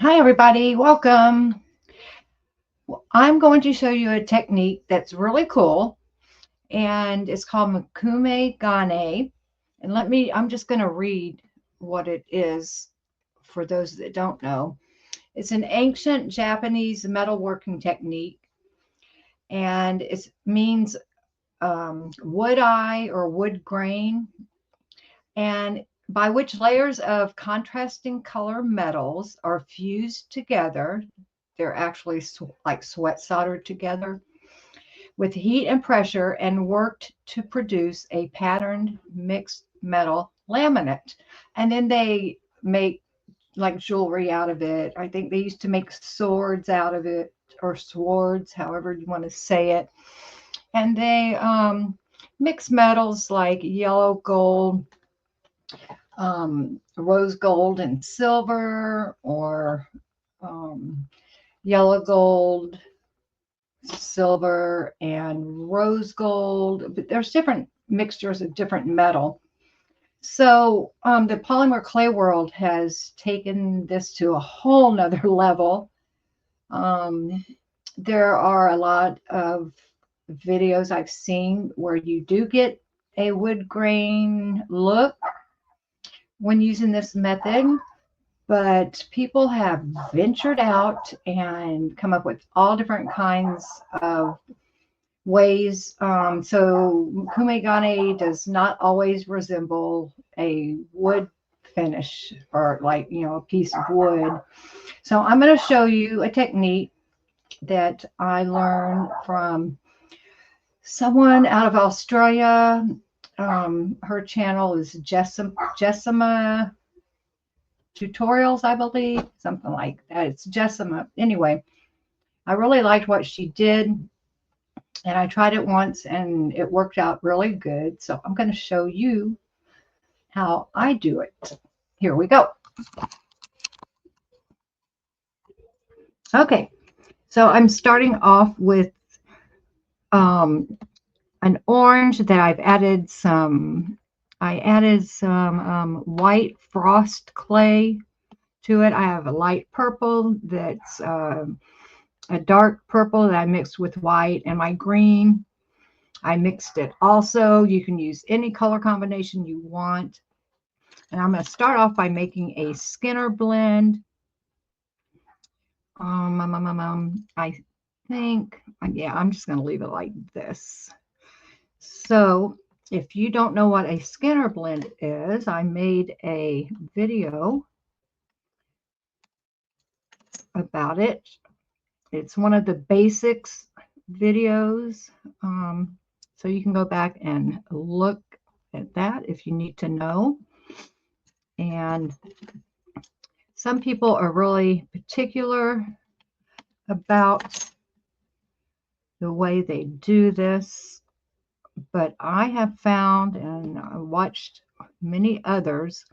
Hi everybody, welcome. I'm going to show you a technique that's really cool and it's called Mokune Gane. And I'm just going to read what it is for those that don't know. It's an ancient Japanese metalworking technique and it means wood eye or wood grain, and by which layers of contrasting color metals are fused together. They're actually like sweat soldered together with heat and pressure and worked to produce a patterned mixed metal laminate. And then they make like jewelry out of it. I think they used to make swords out of it, or swords, however you want to say it. And they mix metals like yellow gold, rose gold and silver, or um, yellow gold, silver, and rose gold. But there's different mixtures of different metal. So the polymer clay world has taken this to a whole nother level. Um, there are a lot of videos I've seen where you do get a wood grain look when using this method, but people have ventured out and come up with all different kinds of ways. So kumegane does not always resemble a wood finish, or like, a piece of wood. So I'm going to show you a technique that I learned from someone out of Australia. Her channel is Jessima Tutorials, I believe, something like that. It's Jessima. Anyway, I really liked what she did, and I tried it once and it worked out really good. So I'm going to show you how I do it. Here we go. Okay, so I'm starting off with um, an orange that I added some white frost clay to it. I have a light purple that's a dark purple that I mixed with white, and my green, I mixed it also. You can use any color combination you want. And I'm going to start off by making a Skinner blend. I think, yeah, I'm just going to leave it like this. So if you don't know what a Skinner blend is, I made a video about it. It's one of the basics videos. So you can go back and look at that if you need to know. And some people are really particular about the way they do this, but I have found and I watched many others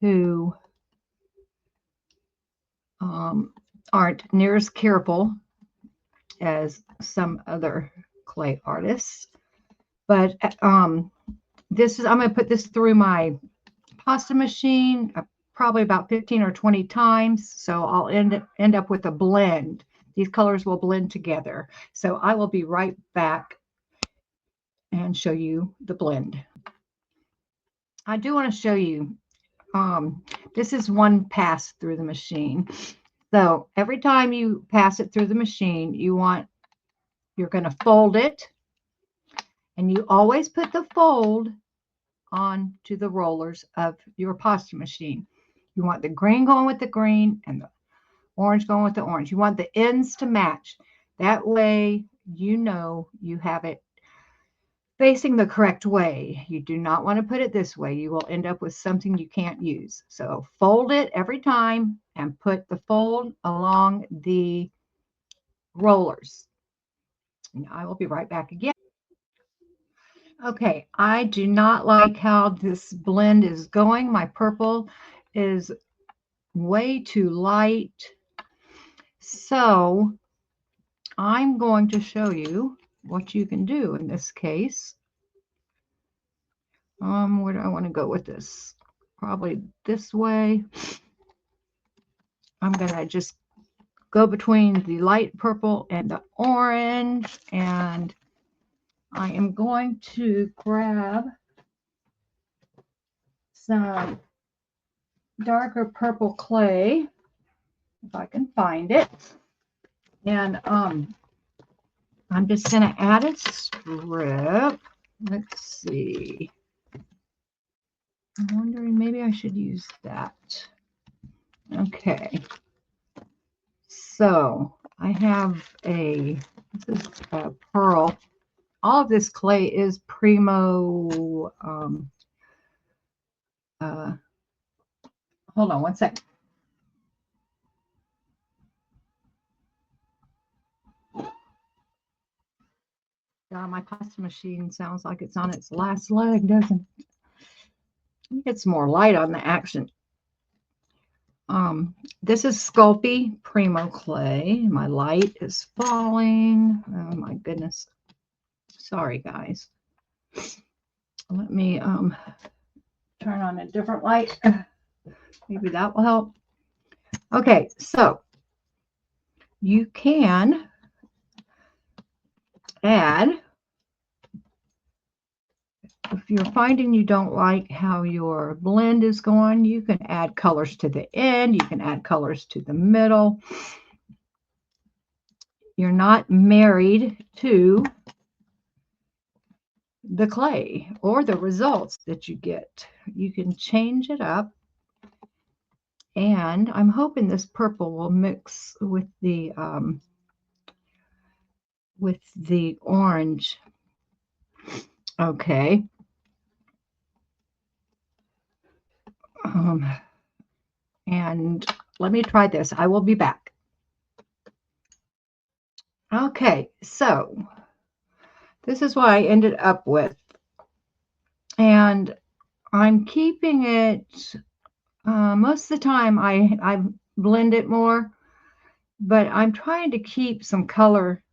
who aren't near as careful as some other clay artists. But I'm going to put this through my pasta machine probably about 15 or 20 times. So I'll end up with a blend. These colors will blend together. So I will be right back and show you the blend. I do want to show you, this is one pass through the machine. So every time you pass it through the machine, you're going to fold it, and you always put the fold onto the rollers of your pasta machine. You want the green going with the green and the orange going with the orange. You want the ends to match. That way you know you have it facing the correct way. You do not want to put it this way. You will end up with something you can't use. So fold it every time and put the fold along the rollers. And I will be right back again. Okay, I do not like how this blend is going. My purple is way too light. So I'm going to show you what you can do in this case. Where do I want to go with this? Probably this way. I'm going to just go between the light purple and the orange, and I am going to grab some darker purple clay, if I can find it. And I'm just going to add a strip. Let's see. I'm wondering maybe I should use that. Okay. So I have this is a pearl. All of this clay is Primo. Hold on one second. God, my pasta machine sounds like it's on its last leg, doesn't it? Let me get some more light on the action. This is Sculpey Primo clay. My light is falling. Oh my goodness. Sorry, guys. Let me turn on a different light. Maybe that will help. Okay, so you can add, if you're finding you don't like how your blend is going, you can add colors to the end. You can add colors to the middle. You're not married to the clay or the results that you get. You can change it up. And I'm hoping this purple will mix with the orange. Okay. And let me try this. I will be back. Okay, so this is what I ended up with. And I'm keeping it, most of the time I blend it more, but I'm trying to keep some color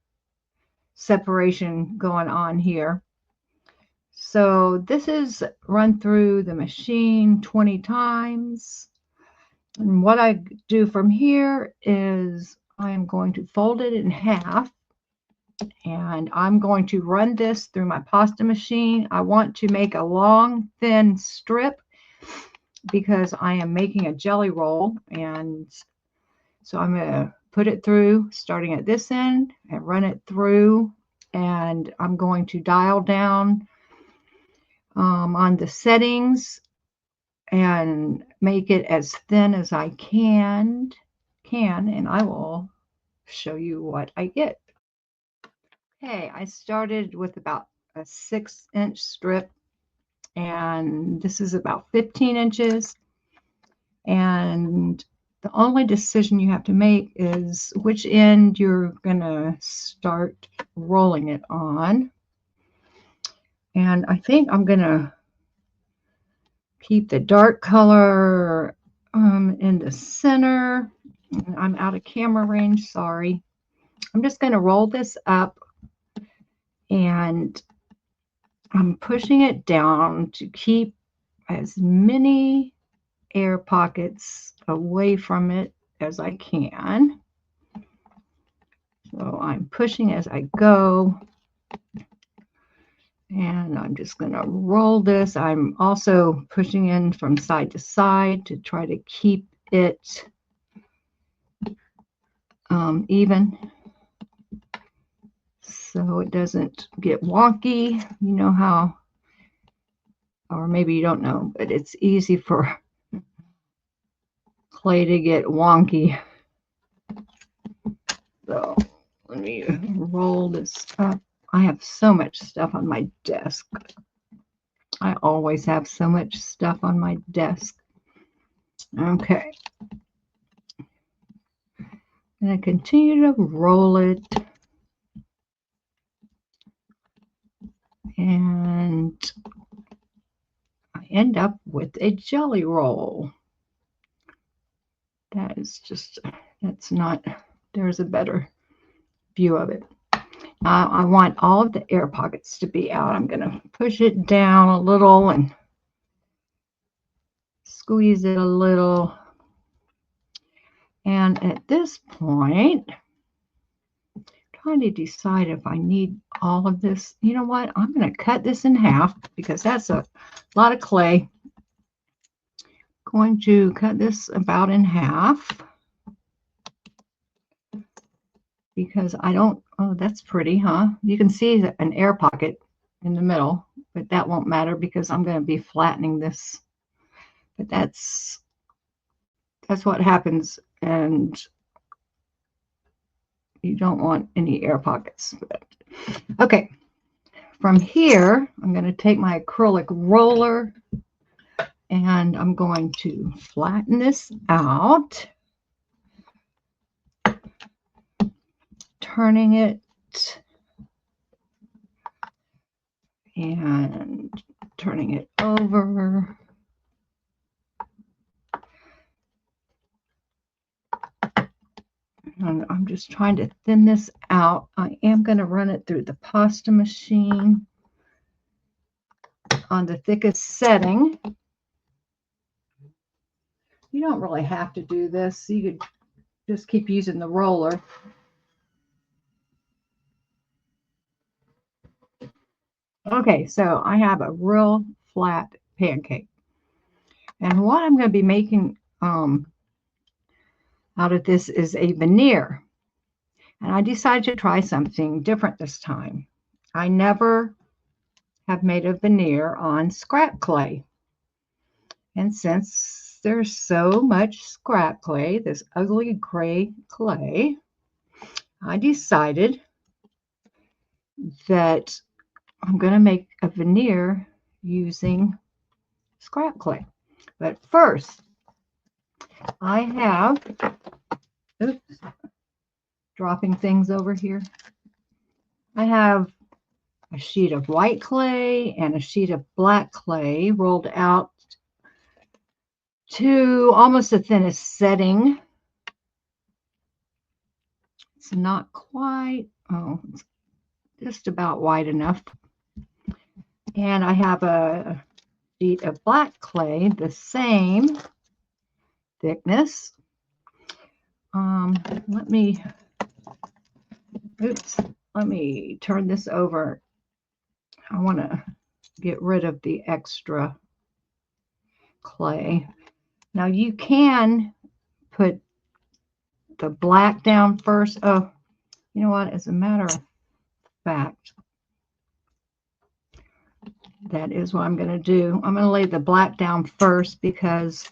separation going on here. So this is run through the machine 20 times. And what I do from here is I'm going to fold it in half, and I'm going to run this through my pasta machine. I want to make a long, thin strip because I am making a jelly roll. And so I'm going to put it through starting at this end and run it through. And I'm going to dial down on the settings and make it as thin as I can, and I will show you what I get. Okay, I started with about a 6-inch strip, and this is about 15 inches. And the only decision you have to make is which end you're going to start rolling it on. And I think I'm going to keep the dark color in the center. I'm out of camera range, sorry. I'm just going to roll this up, and I'm pushing it down to keep as many air pockets away from it as I can. So I'm pushing as I go, and I'm just going to roll this. I'm also pushing in from side to side to try to keep it even, so it doesn't get wonky. You know how, or maybe you don't know, but it's easy for clay to get wonky. So let me roll this up. I have so much stuff on my desk. I always have so much stuff on my desk. Okay. And I continue to roll it. And I end up with a jelly roll. That is just, that's not, there's a better view of it. I want all of the air pockets to be out. I'm going to push it down a little and squeeze it a little. And at this point, I'm trying to decide if I need all of this. You know what? I'm going to cut this in half because that's a lot of clay. Going to cut this about in half because I don't, oh, that's pretty, huh? You can see an air pocket in the middle, but that won't matter because I'm going to be flattening this. But that's what happens, and you don't want any air pockets. Okay, from here, I'm going to take my acrylic roller and I'm going to flatten this out, turning it and turning it over. And I'm just trying to thin this out. I am going to run it through the pasta machine on the thickest setting. You don't really have to do this. You could just keep using the roller. Okay, so I have a real flat pancake. And what I'm going to be making out of this is a veneer. And I decided to try something different this time. I never have made a veneer on scrap clay. And since there's so much scrap clay, this ugly gray clay, I decided that I'm going to make a veneer using scrap clay. But first, I have, oops, dropping things over here. I have a sheet of white clay and a sheet of black clay rolled out to almost the thinnest setting. It's not quite, oh, it's just about wide enough. And I have a sheet of black clay, the same thickness. Let me turn this over. I want to get rid of the extra clay. Now you can put the black down first. Oh, you know what? As a matter of fact, that is what I'm going to do. I'm going to lay the black down first because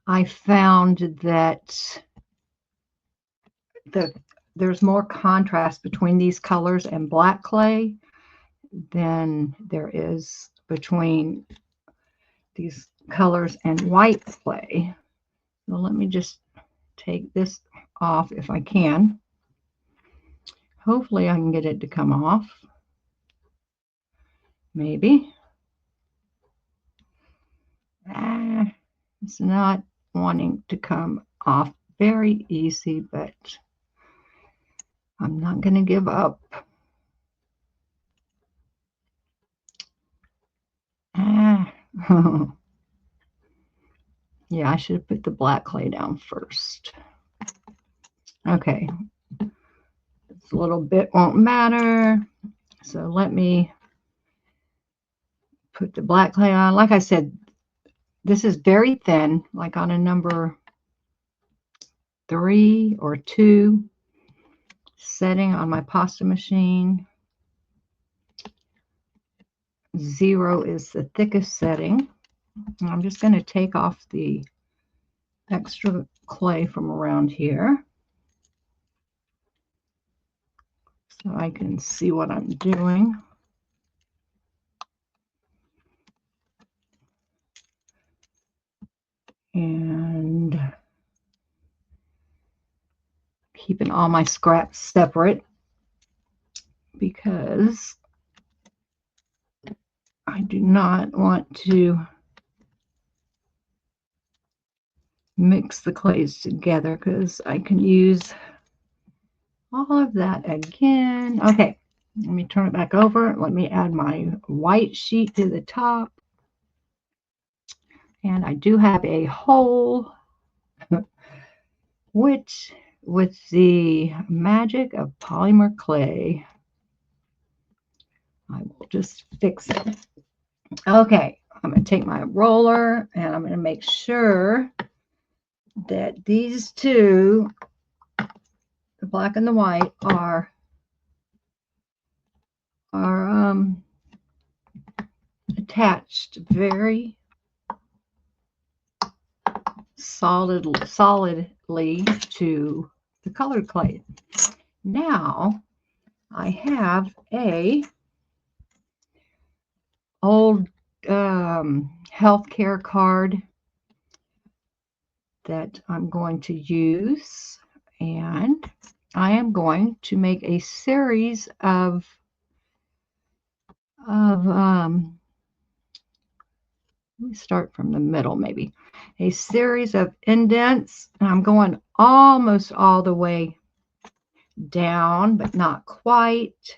I found that there's more contrast between these colors and black clay than there is between these colors and white clay. So let me just take this off if I can. Hopefully I can get it to come off. Maybe. It's not wanting to come off very easy, but I'm not going to give up. Yeah, I should have put the black clay down first. Okay. This little bit won't matter. So let me put the black clay on. Like I said, this is very thin, like on a number 3 or 2 setting on my pasta machine. 0 is the thickest setting. And I'm just going to take off the extra clay from around here so I can see what I'm doing. And keeping all my scraps separate because I do not want to mix the clays together because I can use all of that again. Okay, let me turn it back over. Let me add my white sheet to the top. And I do have a hole which with the magic of polymer clay, I will just fix it. Okay, I'm going to take my roller and I'm going to make sure that these two, the black and the white, are attached very solidly to the colored clay. Now I have a old healthcare card that I'm going to use, and I am going to make a series of let me start from the middle, maybe a series of indents. I'm going almost all the way down, but not quite.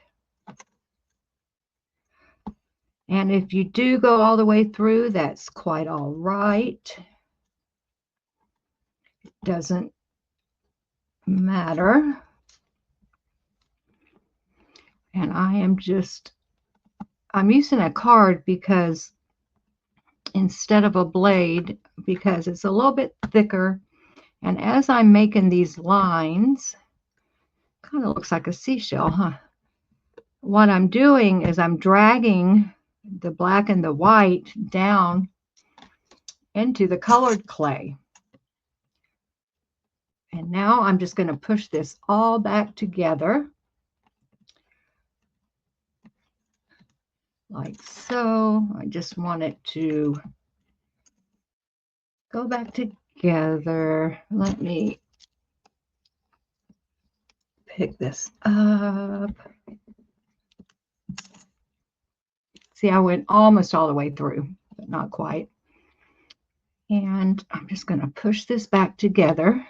And if you do go all the way through, that's quite all right. It doesn't matter. And I'm using a card because instead of a blade, because it's a little bit thicker. And as I'm making these lines, kind of looks like a seashell, huh? What I'm doing is I'm dragging the black and the white down into the colored clay. And now I'm just going to push this all back together, like so. I just want it to go back together. Let me pick this up. See, I went almost all the way through, but not quite. And I'm just going to push this back together.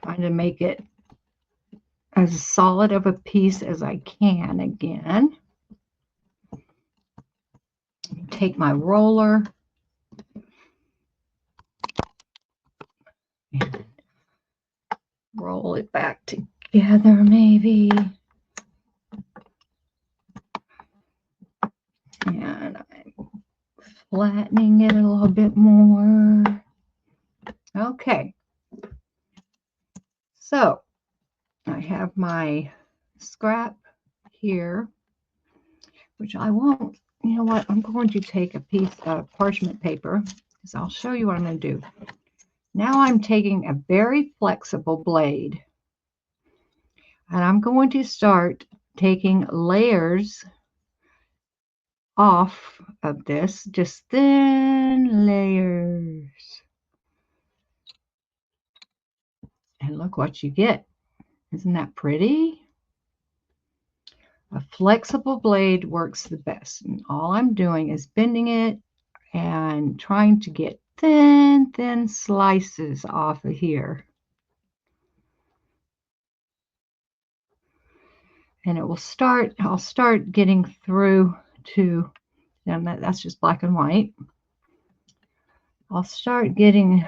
Trying to make it as solid of a piece as I can again. Take my roller and roll it back together, maybe. And I'm flattening it a little bit more. Okay. So I have my scrap here, which I won't, you know what, I'm going to take a piece of parchment paper because I'll show you what I'm going to do. Now I'm taking a very flexible blade and I'm going to start taking layers off of this, just thin layers. And look what you get. Isn't that pretty? A flexible blade works the best. And all I'm doing is bending it and trying to get thin slices off of here. And it will start, I'll start getting through to, and that's just black and white. I'll start getting,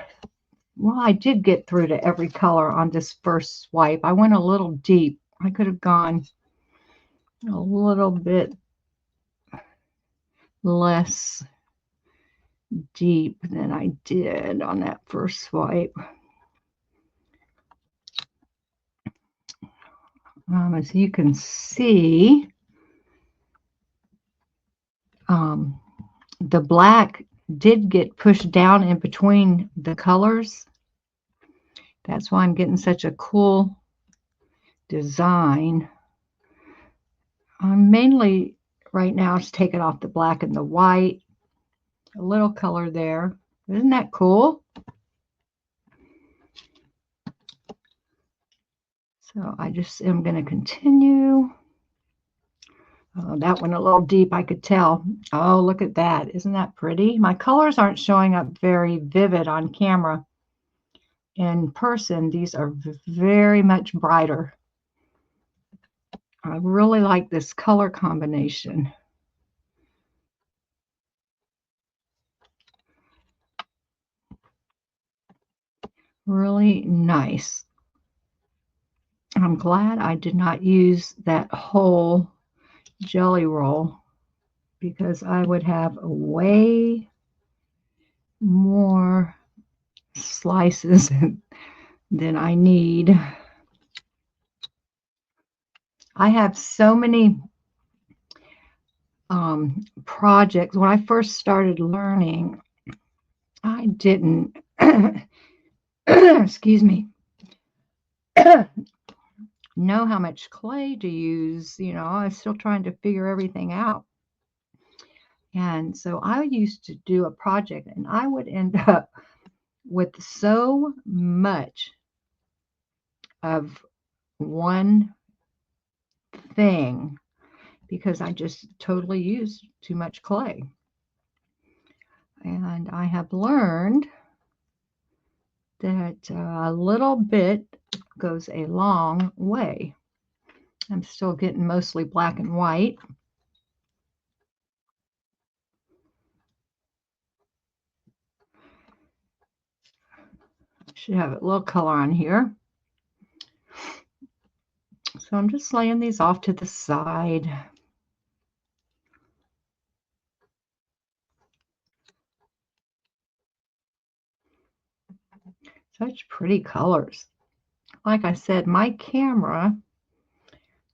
well, I did get through to every color on this first swipe. I went a little deep. I could have gone a little bit less deep than I did on that first swipe. As you can see, the black did get pushed down in between the colors. That's why I'm getting such a cool design. I'm mainly right now just taking off the black and the white, a little color there. Isn't that cool? So I just am going to continue. Oh, that went a little deep, I could tell. Oh, look at that. Isn't that pretty? My colors aren't showing up very vivid on camera. In person, these are very much brighter. I really like this color combination. really nice. I'm glad I did not use that whole jelly roll because I would have way more slices than I need. I have so many projects. When I first started learning, I didn't, excuse me, know how much clay to use. You know, I was still trying to figure everything out. And so I used to do a project and I would end up with so much of one thing because I just totally used too much clay. And I have learned that a little bit goes a long way. I'm still getting mostly black and white. Should have a little color on here. So I'm just laying these off to the side. Such pretty colors. Like I said, my camera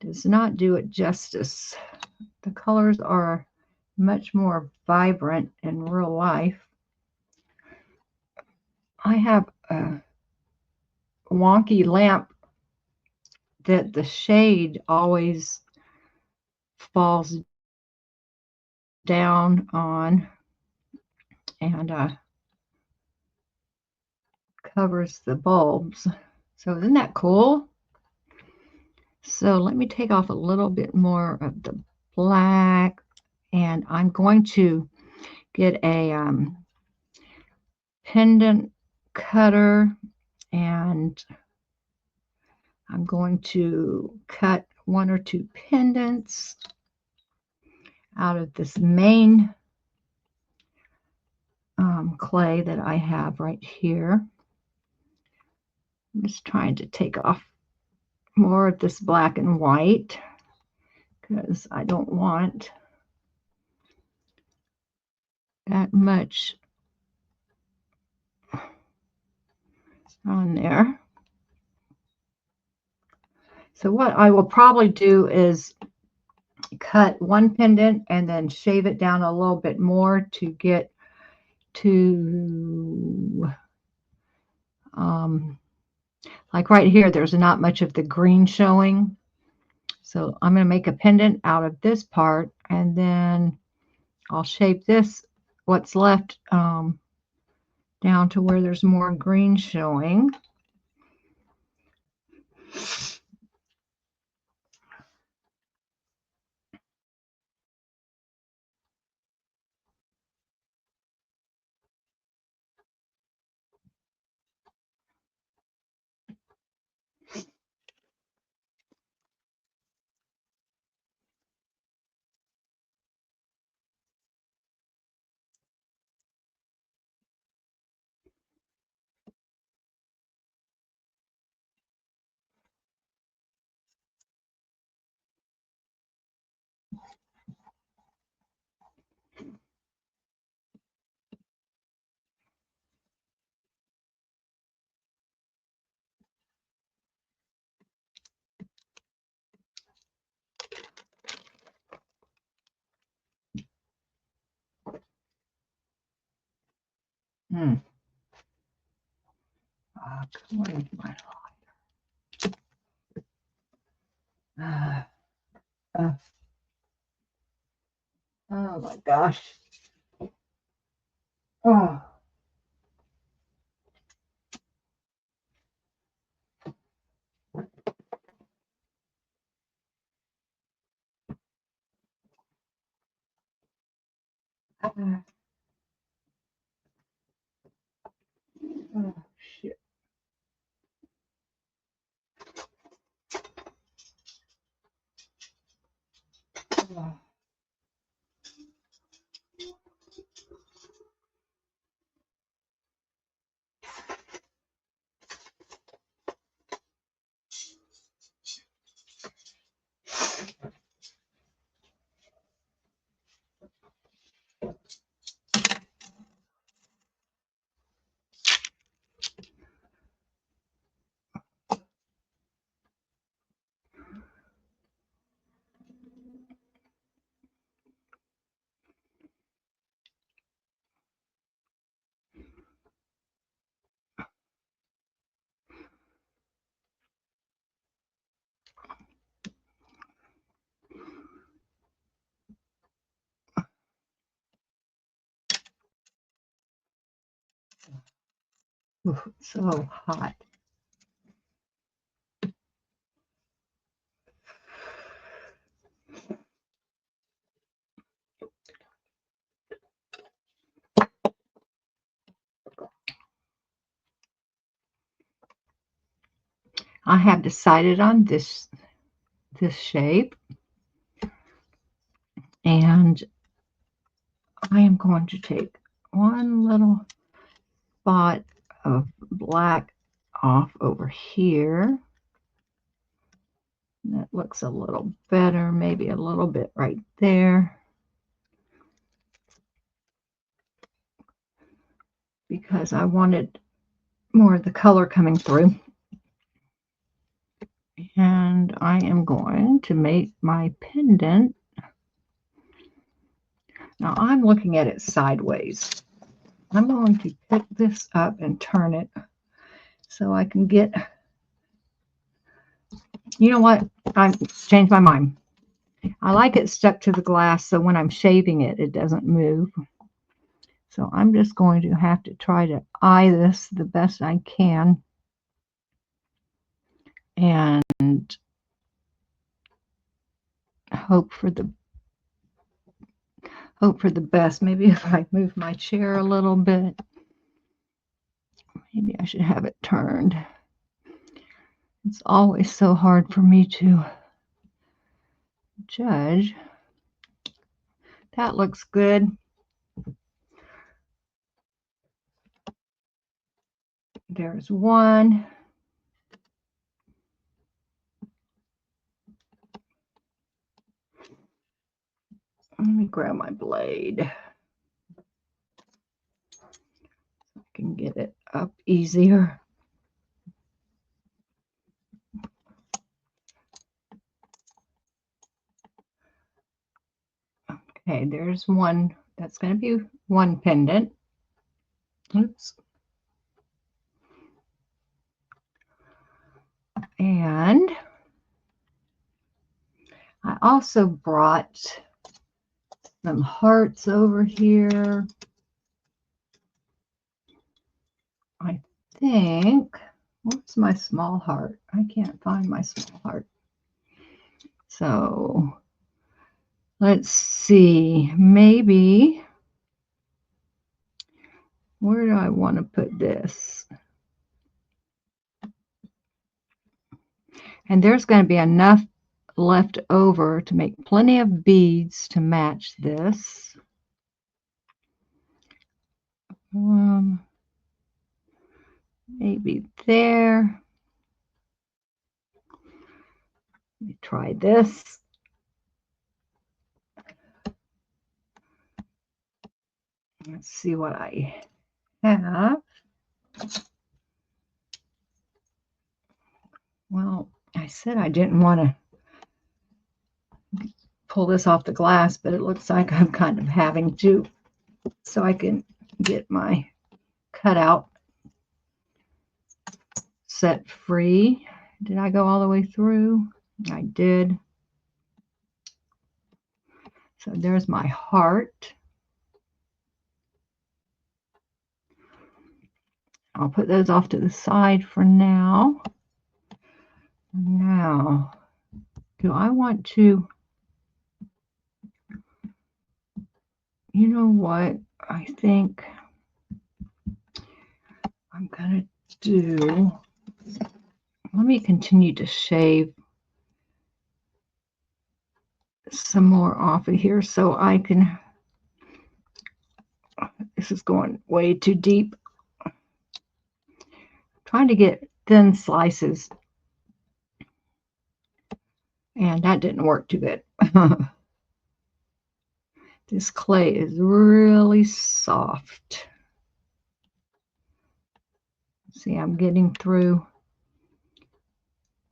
does not do it justice. The colors are much more vibrant in real life. I have a wonky lamp that the shade always falls down on and covers the bulbs. So isn't that cool? So let me take off a little bit more of the black, and I'm going to get a pendant cutter, and I'm going to cut one or two pendants out of this main clay that I have right here. I'm just trying to take off more of this black and white because I don't want that much on there. So what I will probably do is cut one pendant and then shave it down a little bit more to get to like right here, there's not much of the green showing. So I'm going to make a pendant out of this part, and then I'll shape this, what's left, down to where there's more green showing. Come on, my oh my gosh. Oh. Oh, shit. Oh. Ooh, so hot. I have decided on this shape, and I am going to take one little spot of black off over here. That looks a little better, maybe a little bit right there, because I wanted more of the color coming through. And I am going to make my pendant. Now I'm looking at it sideways. I'm going to pick this up and turn it so I can get, you know what, I changed my mind. I like it stuck to the glass so when I'm shaving it, it doesn't move. So I'm just going to have to try to eye this the best I can and hope for the best. Maybe if I move my chair a little bit, maybe I should have it turned. It's always so hard for me to judge. That looks good. There's one. Let me grab my blade. I can get it up easier. Okay, there's one. That's going to be one pendant. Oops. And I also brought some hearts over here. I think, where's my small heart? I can't find my small heart. So let's see, maybe, where do I want to put this? And there's going to be enough left over to make plenty of beads to match this. Maybe there. Let me try this. Let's see what I have. Well, I said I didn't want to pull this off the glass, but it looks like I'm kind of having to, so I can get my cutout set free. Did I go all the way through? I did. So there's my heart. I'll put those off to the side for now. Now, do I want to, you know what, I think I'm going to do, let me continue to shave some more off of here so I can, this is going way too deep. I'm trying to get thin slices, and that didn't work too good. This clay is really soft. See, I'm getting through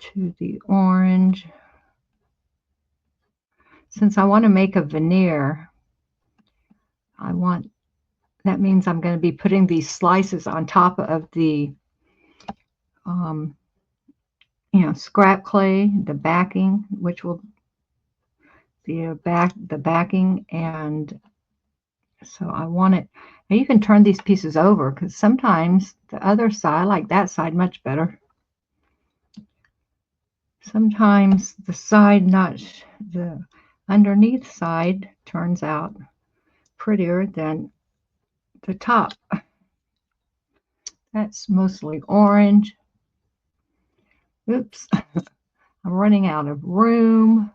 to the orange. Since I want to make a veneer, that means I'm going to be putting these slices on top of the scrap clay, the backing, which will be the backing, and So I want it. Now you can turn these pieces over because sometimes the other side, I like that side much better. Sometimes the side, not the underneath side, turns out prettier than the top. That's mostly orange. Oops, I'm running out of room.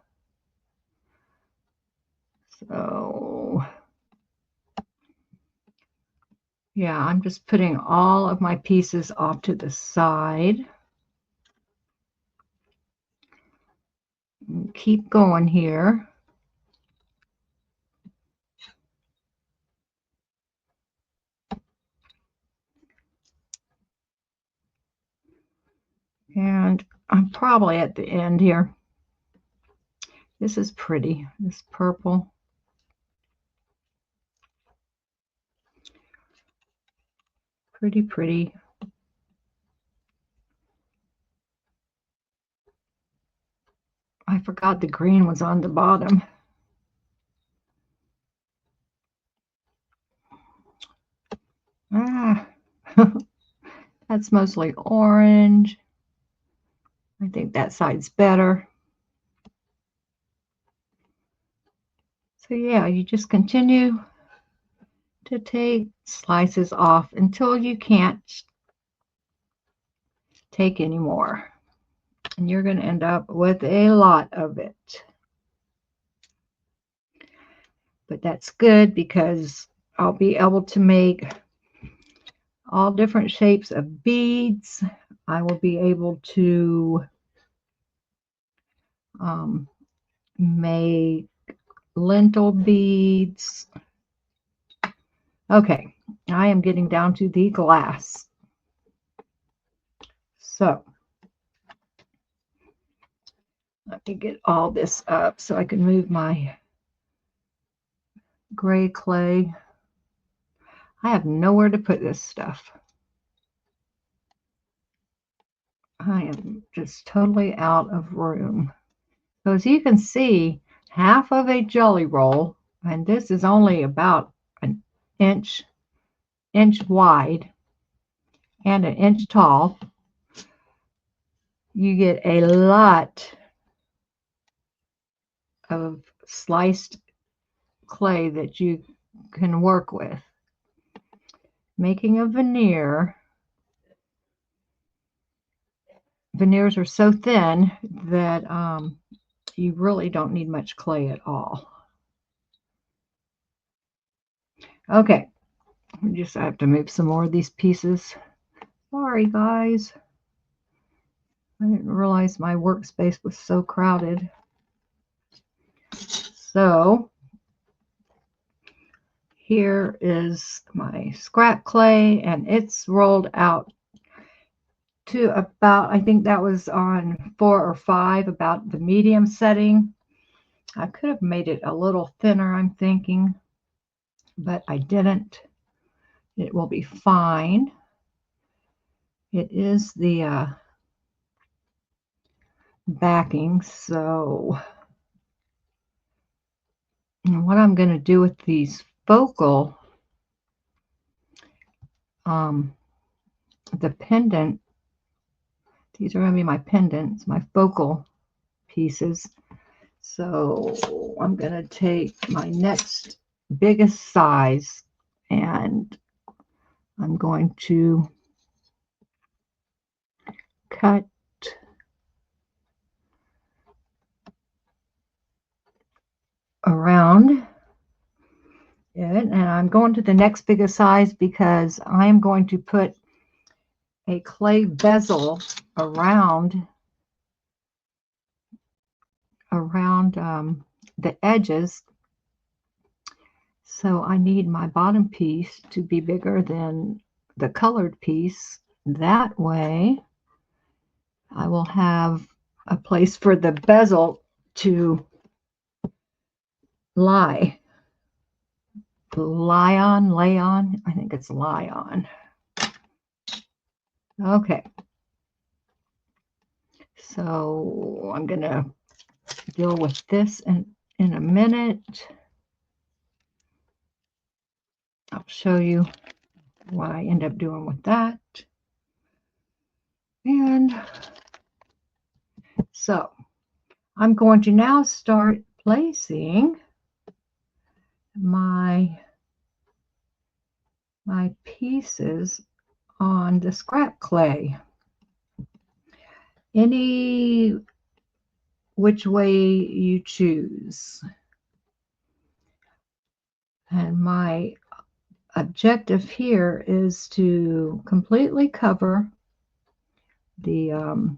So yeah, I'm just putting all of my pieces off to the side. Keep going here. And I'm probably at the end here. This is pretty, this purple. Pretty, pretty. I forgot the green was on the bottom. Ah, that's mostly orange. I think that side's better. So yeah, you just continue to take slices off until you can't take any more. And you're going to end up with a lot of it. But that's good because I'll be able to make all different shapes of beads. I will be able to make lentil beads. Okay, I am getting down to the glass. So let me get all this up so I can move my gray clay. I have nowhere to put this stuff. I am just totally out of room. So as you can see, half of a jelly roll, and this is only about an inch wide and an inch tall. You get a lot of sliced clay that you can work with. Making a veneer. Veneers are so thin that you really don't need much clay at all. Okay, I have to move some more of these pieces. Sorry, guys. I didn't realize my workspace was so crowded. So here is my scrap clay, and it's rolled out to about, I think that was on 4 or 5, about the medium setting. I could have made it a little thinner, I'm thinking, but I didn't. It will be fine. It is the backing, so what I'm going to do with these focal, the pendant, these are going to be my pendants, my focal pieces. So I'm going to take my next biggest size and I'm going to cut around it, and I'm going to the next biggest size because I'm going to put a clay bezel around the edges. So I need my bottom piece to be bigger than the colored piece. That way I will have a place for the bezel to lay on. I think it's lie on. Okay. So I'm going to deal with this in a minute. I'll show you what I end up doing with that. And so I'm going to now start placing my pieces on the scrap clay. Any which way you choose. And my objective here is to completely cover the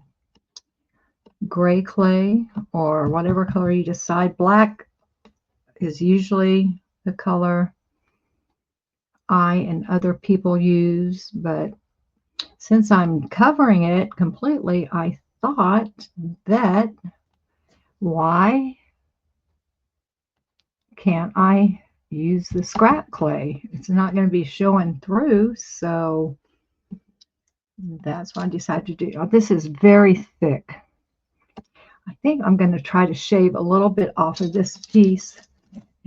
gray clay or whatever color you decide. Black is usually the color I and other people use, but since I'm covering it completely, I thought that why can't I use the scrap clay? It's not going to be showing through, so that's what I decided to do. Now, this is very thick. I think I'm going to try to shave a little bit off of this piece.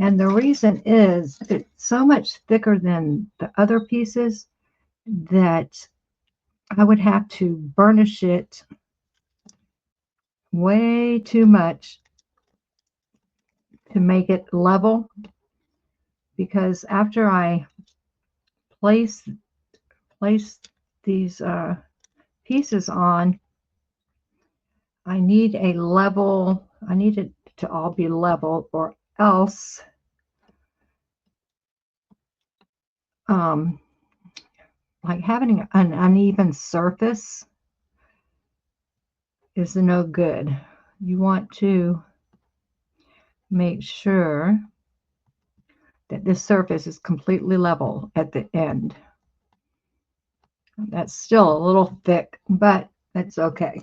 And the reason is it's so much thicker than the other pieces that I would have to burnish it way too much to make it level, because after I place these pieces on, I need a level, I need it to all be level, or else like having an uneven surface is no good. You want to make sure that this surface is completely level at the end. That's still a little thick, but that's okay.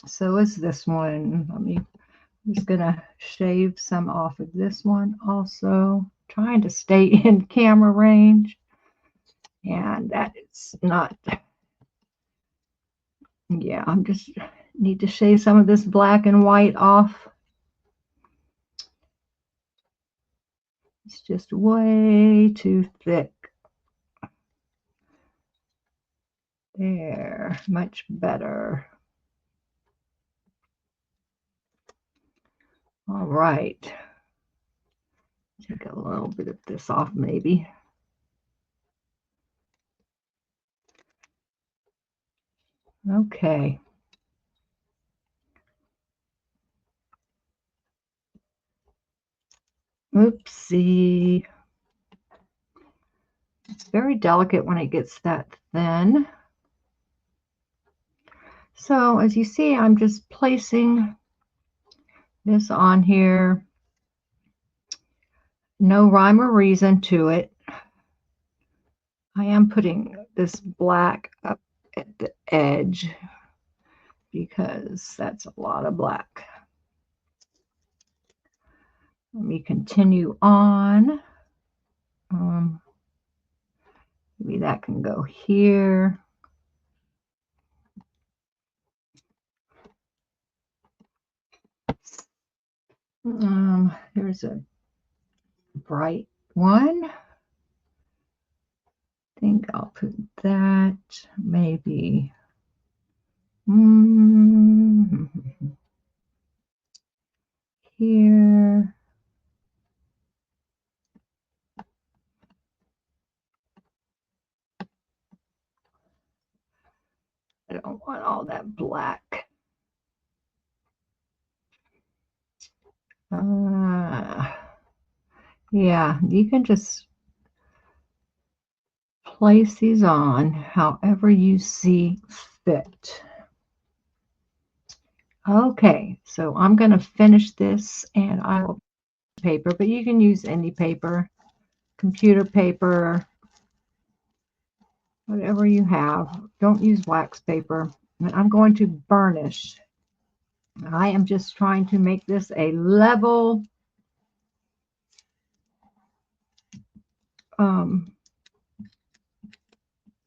So is this one. I'm just gonna shave some off of this one also, trying to stay in camera range, and that is not. Yeah, I'm just need to shave some of this black and white off. It's just way too thick. There, much better. All right. Take a little bit of this off, maybe. Okay. Oopsie. It's very delicate when it gets that thin. So as you see, I'm just placing this on here. No rhyme or reason to it. I am putting this black up at the edge because that's a lot of black. Let me continue on. Maybe that can go here. Here's a bright one. I think I'll put that maybe. Here. I don't want all that black. Yeah, you can just place these on however you see fit. Okay, so I'm going to finish this, and I will paper, but you can use any paper, computer paper, whatever you have. Don't use wax paper. And I'm going to burnish. I am just trying to make this a level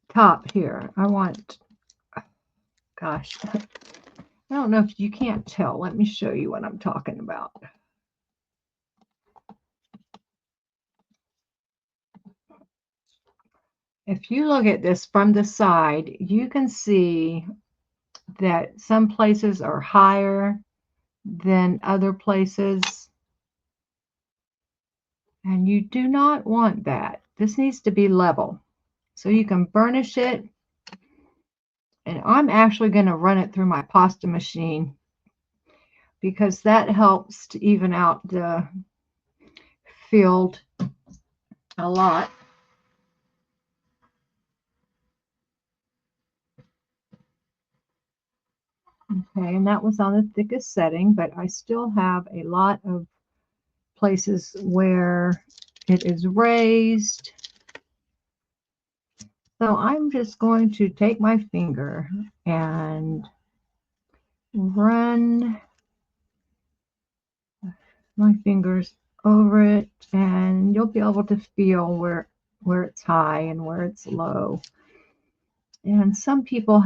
top here. I want, gosh, I don't know if you can't tell. Let me show you what I'm talking about. If you look at this from the side, you can see that some places are higher than other places, and you do not want that. This needs to be level. So you can burnish it, and I'm actually going to run it through my pasta machine because that helps to even out the field a lot. Okay, and that was on the thickest setting, but I still have a lot of places where it is raised. So I'm just going to take my finger and run my fingers over it, and you'll be able to feel where it's high and where it's low. And some people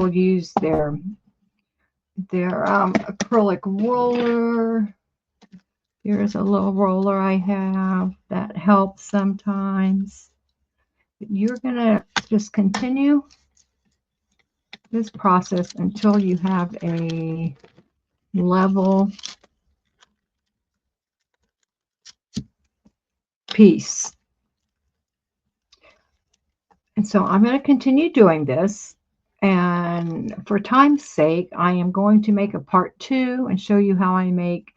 use their acrylic roller. Here's a little roller I have that helps sometimes. But you're gonna just continue this process until you have a level piece. And so I'm going to continue doing this. And for time's sake, I am going to make a part 2 and show you how I make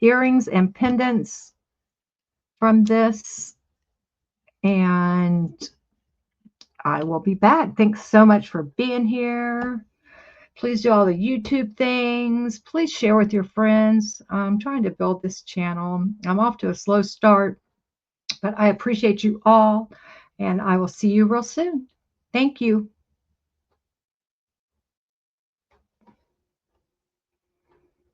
earrings and pendants from this. And I will be back. Thanks so much for being here. Please do all the YouTube things. Please share with your friends. I'm trying to build this channel. I'm off to a slow start, but I appreciate you all, and I will see you real soon. Thank you.